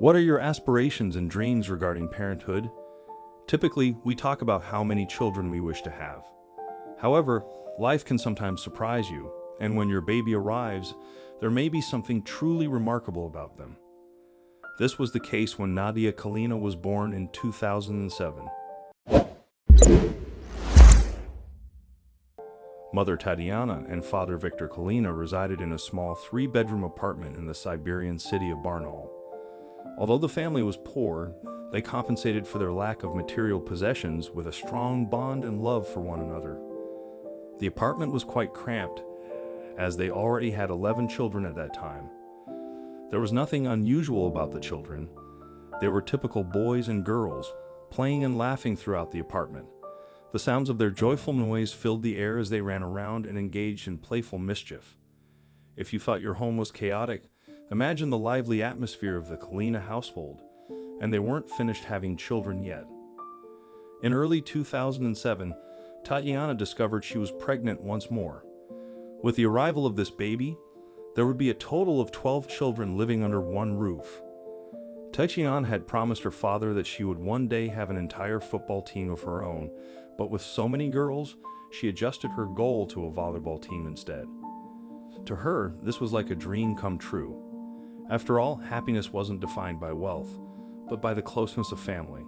What are your aspirations and dreams regarding parenthood? Typically, we talk about how many children we wish to have. However, life can sometimes surprise you, and when your baby arrives, there may be something truly remarkable about them. This was the case when Nadia Kina was born in 2007. Mother Tatiana and father Victor Kina resided in a small three-bedroom apartment in the Siberian city of Barnaul. Although the family was poor, they compensated for their lack of material possessions with a strong bond and love for one another. The apartment was quite cramped, as they already had 11 children at that time. There was nothing unusual about the children. They were typical boys and girls, playing and laughing throughout the apartment. The sounds of their joyful noise filled the air as they ran around and engaged in playful mischief. If you thought your home was chaotic, imagine the lively atmosphere of the Kina household, and they weren't finished having children yet. In early 2007, Tatiana discovered she was pregnant once more. With the arrival of this baby, there would be a total of 12 children living under one roof. Tatiana had promised her father that she would one day have an entire football team of her own, but with so many girls, she adjusted her goal to a volleyball team instead. To her, this was like a dream come true. After all, happiness wasn't defined by wealth, but by the closeness of family.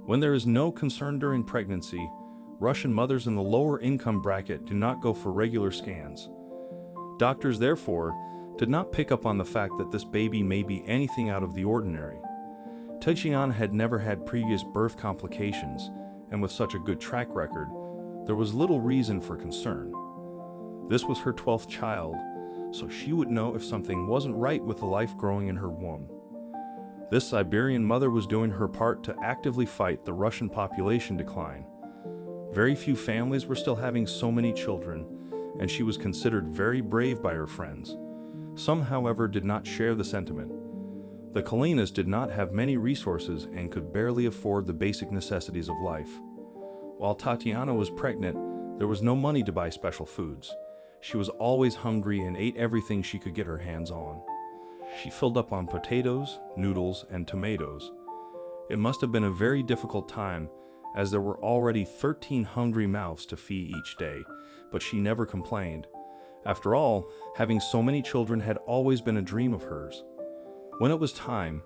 When there is no concern during pregnancy, Russian mothers in the lower income bracket do not go for regular scans. Doctors, therefore, did not pick up on the fact that this baby may be anything out of the ordinary. Tatiana had never had previous birth complications, and with such a good track record, there was little reason for concern. This was her 12th child, so she would know if something wasn't right with the life growing in her womb. This Siberian mother was doing her part to actively fight the Russian population decline. Very few families were still having so many children, and she was considered very brave by her friends. Some, however, did not share the sentiment. The Kinas did not have many resources and could barely afford the basic necessities of life. While Tatiana was pregnant, there was no money to buy special foods. She was always hungry and ate everything she could get her hands on. She filled up on potatoes, noodles, and tomatoes. It must have been a very difficult time, as there were already 13 hungry mouths to feed each day, but she never complained. After all, having so many children had always been a dream of hers. When it was time,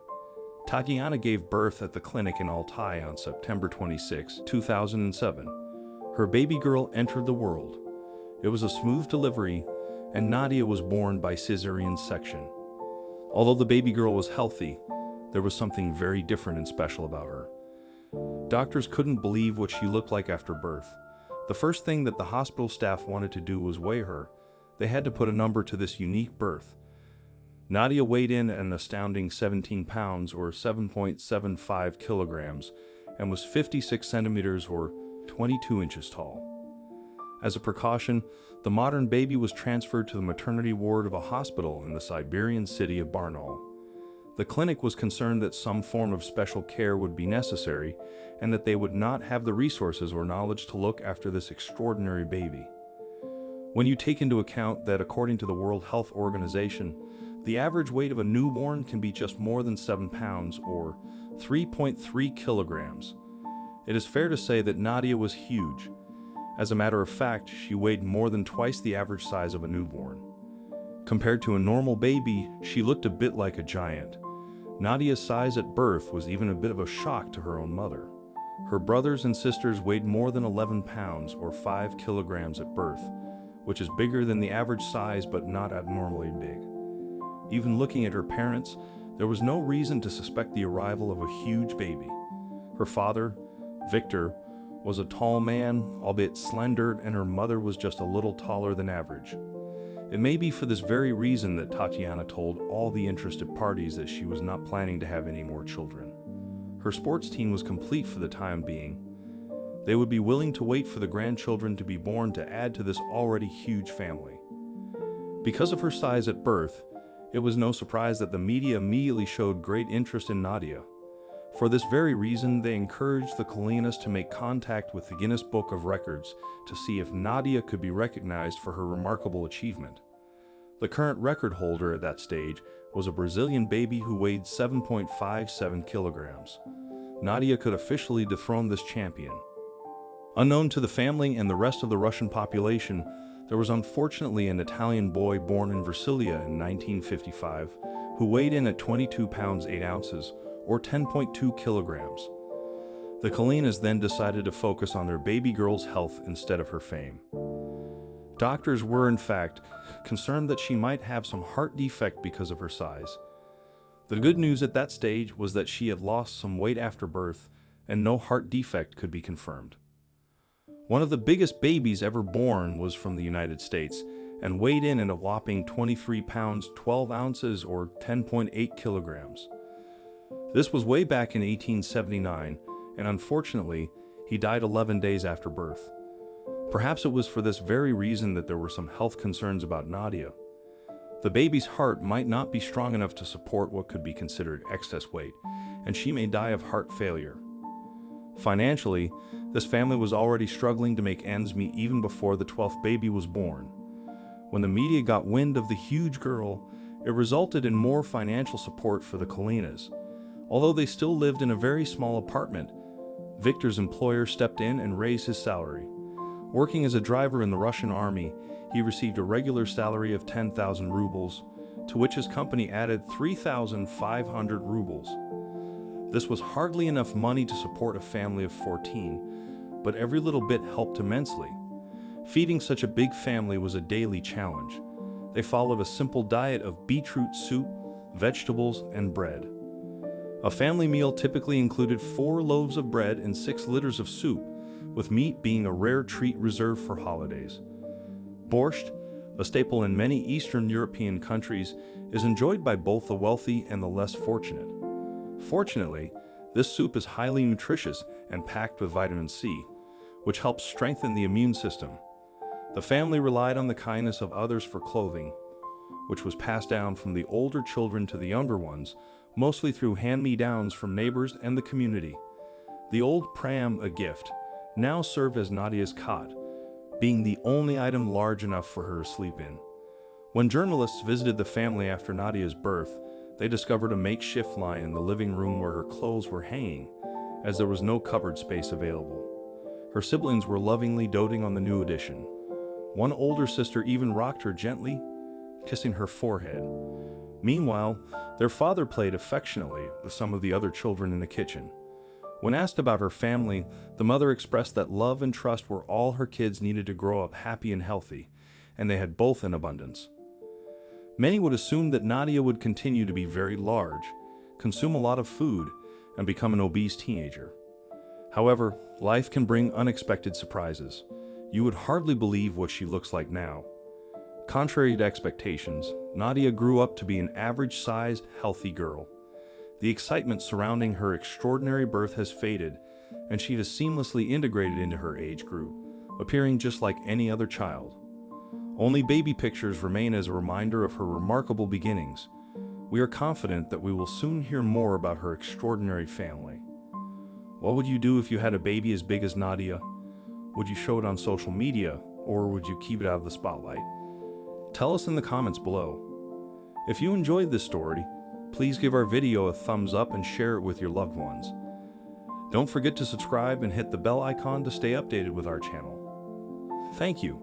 Tatiana gave birth at the clinic in Altai on September 26, 2007. Her baby girl entered the world. It was a smooth delivery, and Nadia was born by cesarean section. Although the baby girl was healthy, there was something very different and special about her. Doctors couldn't believe what she looked like after birth. The first thing that the hospital staff wanted to do was weigh her. They had to put a number to this unique birth. Nadia weighed in an astounding 17 pounds or 7.75 kilograms and was 56 centimeters or 22 inches tall. As a precaution, the modern baby was transferred to the maternity ward of a hospital in the Siberian city of Barnaul. The clinic was concerned that some form of special care would be necessary and that they would not have the resources or knowledge to look after this extraordinary baby. When you take into account that according to the World Health Organization, the average weight of a newborn can be just more than 7 pounds or 3.3 kilograms, it is fair to say that Nadia was huge. As a matter of fact, she weighed more than twice the average size of a newborn. Compared to a normal baby, she looked a bit like a giant. Nadia's size at birth was even a bit of a shock to her own mother. Her brothers and sisters weighed more than 11 pounds or 5 kilograms at birth, which is bigger than the average size but not abnormally big. Even looking at her parents, there was no reason to suspect the arrival of a huge baby. Her father, Victor, was a tall man, albeit slender, and her mother was just a little taller than average. It may be for this very reason that Tatiana told all the interested parties that she was not planning to have any more children. Her sports team was complete for the time being. They would be willing to wait for the grandchildren to be born to add to this already huge family. Because of her size at birth, it was no surprise that the media immediately showed great interest in Nadia. For this very reason, they encouraged the Kinas to make contact with the Guinness Book of Records to see if Nadia could be recognized for her remarkable achievement. The current record holder at that stage was a Brazilian baby who weighed 7.57 kilograms. Nadia could officially dethrone this champion. Unknown to the family and the rest of the Russian population, there was unfortunately an Italian boy born in Versilia in 1955 who weighed in at 22 pounds 8 ounces, or 10.2 kilograms. The Kalinas then decided to focus on their baby girl's health instead of her fame. Doctors were, in fact, concerned that she might have some heart defect because of her size. The good news at that stage was that she had lost some weight after birth, and no heart defect could be confirmed. One of the biggest babies ever born was from the United States and weighed in at a whopping 23 pounds 12 ounces, or 10.8 kilograms. This was way back in 1879, and unfortunately, he died 11 days after birth. Perhaps it was for this very reason that there were some health concerns about Nadia. The baby's heart might not be strong enough to support what could be considered excess weight, and she may die of heart failure. Financially, this family was already struggling to make ends meet even before the 12th baby was born. When the media got wind of the huge girl, it resulted in more financial support for the Kalinas. Although they still lived in a very small apartment, Victor's employer stepped in and raised his salary. Working as a driver in the Russian army, he received a regular salary of 10,000 rubles, to which his company added 3,500 rubles. This was hardly enough money to support a family of 14, but every little bit helped immensely. Feeding such a big family was a daily challenge. They followed a simple diet of beetroot soup, vegetables, and bread. A family meal typically included 4 loaves of bread and 6 liters of soup, with meat being a rare treat reserved for holidays. Borscht, a staple in many Eastern European countries, is enjoyed by both the wealthy and the less fortunate. Fortunately, this soup is highly nutritious and packed with vitamin C, which helps strengthen the immune system. The family relied on the kindness of others for clothing, which was passed down from the older children to the younger ones, mostly through hand-me-downs from neighbors and the community. The old pram, a gift, now served as Nadia's cot, being the only item large enough for her to sleep in. When journalists visited the family after Nadia's birth, they discovered a makeshift line in the living room where her clothes were hanging, as there was no cupboard space available. Her siblings were lovingly doting on the new addition. One older sister even rocked her gently, kissing her forehead. Meanwhile, their father played affectionately with some of the other children in the kitchen. When asked about her family, the mother expressed that love and trust were all her kids needed to grow up happy and healthy, and they had both in abundance. Many would assume that Nadia would continue to be very large, consume a lot of food, and become an obese teenager. However, life can bring unexpected surprises. You would hardly believe what she looks like now. Contrary to expectations, Nadia grew up to be an average-sized, healthy girl. The excitement surrounding her extraordinary birth has faded, and she has seamlessly integrated into her age group, appearing just like any other child. Only baby pictures remain as a reminder of her remarkable beginnings. We are confident that we will soon hear more about her extraordinary family. What would you do if you had a baby as big as Nadia? Would you show it on social media, or would you keep it out of the spotlight? Tell us in the comments below. If you enjoyed this story, please give our video a thumbs up and share it with your loved ones. Don't forget to subscribe and hit the bell icon to stay updated with our channel. Thank you.